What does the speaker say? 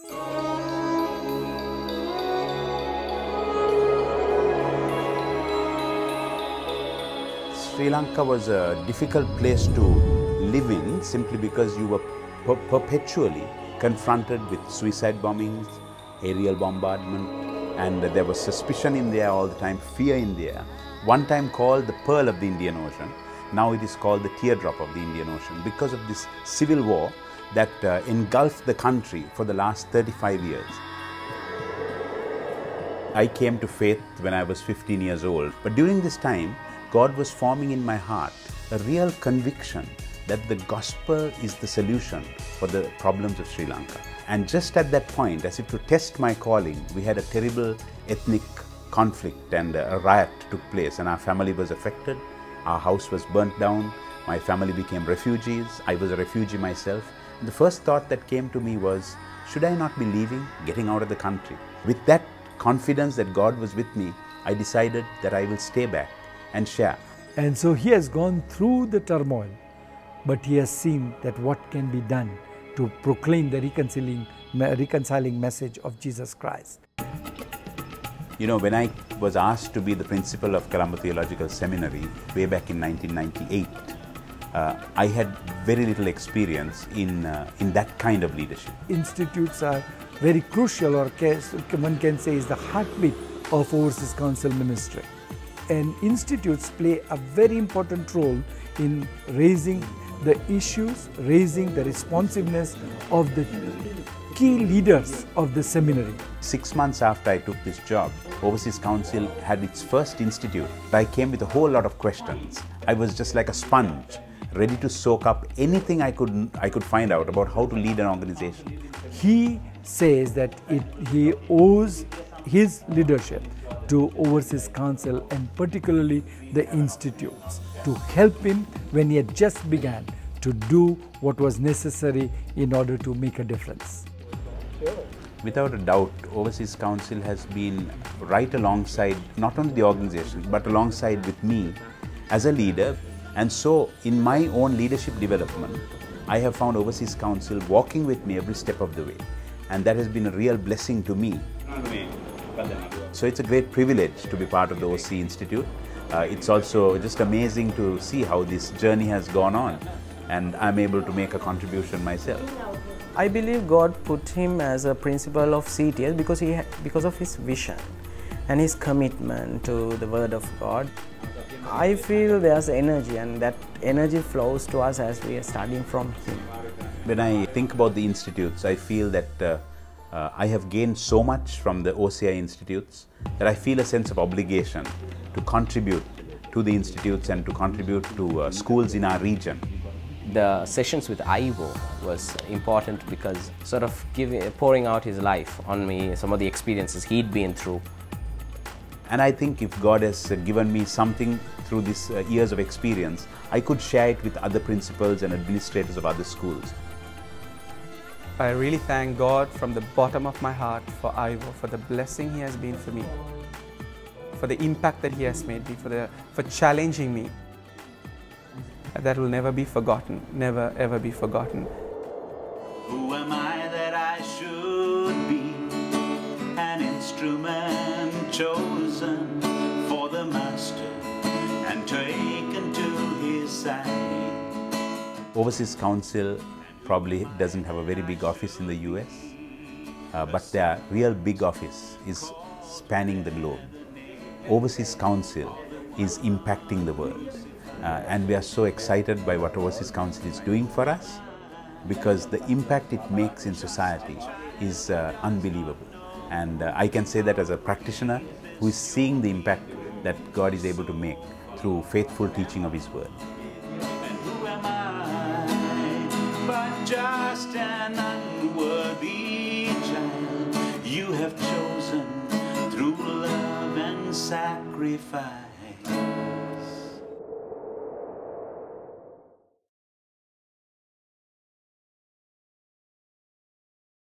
Sri Lanka was a difficult place to live in simply because you were perpetually confronted with suicide bombings, aerial bombardment, and there was suspicion in there all the time, fear in there. One time called the Pearl of the Indian Ocean, now it is called the Teardrop of the Indian Ocean because of this civil war that engulfed the country for the last 35 years. I came to faith when I was 15 years old, but during this time, God was forming in my heart a real conviction that the gospel is the solution for the problems of Sri Lanka. And just at that point, as if to test my calling, we had a terrible ethnic conflict and a riot took place and our family was affected. Our house was burnt down. My family became refugees. I was a refugee myself. And the first thought that came to me was, should I not be leaving, getting out of the country? With that confidence that God was with me, I decided that I will stay back and share. And so he has gone through the turmoil, but he has seen that what can be done to proclaim the reconciling message of Jesus Christ. You know, when I was asked to be the principal of Colombo Theological Seminary way back in 1998, I had very little experience in that kind of leadership. Institutes are very crucial, or one can say is the heartbeat of Overseas Council ministry. And institutes play a very important role in raising the issues, raising the responsiveness of the key leaders of the seminary. 6 months after I took this job, Overseas Council had its first institute. I came with a whole lot of questions. I was just like a sponge, ready to soak up anything I could find out about how to lead an organization. He says that he owes his leadership to Overseas Council and particularly the institutes to help him when he had just begun to do what was necessary in order to make a difference. Without a doubt, Overseas Council has been right alongside not only the organization but alongside with me as a leader, and so in my own leadership development I have found Overseas Council walking with me every step of the way, and that has been a real blessing to me. So it's a great privilege to be part of the OC Institute. It's also just amazing to see how this journey has gone on, and I'm able to make a contribution myself. I believe God put him as a principal of CTS because of his vision and his commitment to the Word of God. I feel there's energy, and that energy flows to us as we are studying from him. When I think about the institutes, I feel that I have gained so much from the OCI institutes that I feel a sense of obligation to contribute to the institutes and to contribute to schools in our region. The sessions with Ivor was important because sort of pouring out his life on me, some of the experiences he'd been through. And I think if God has given me something through these years of experience, I could share it with other principals and administrators of other schools. I really thank God from the bottom of my heart for Ivor, for the blessing he has been for me, for the impact that he has made me, for challenging me. That will never be forgotten, never ever be forgotten. Who am I that I should be an instrument chosen for the Master and taken to his side? Overseas Council probably doesn't have a very big office in the US, but their real big office is spanning the globe. Overseas Council is impacting the world, and we are so excited by what Overseas Council is doing for us, because the impact it makes in society is unbelievable. And I can say that as a practitioner who is seeing the impact that God is able to make through faithful teaching of His Word. Just an unworthy child you have chosen through love and sacrifice.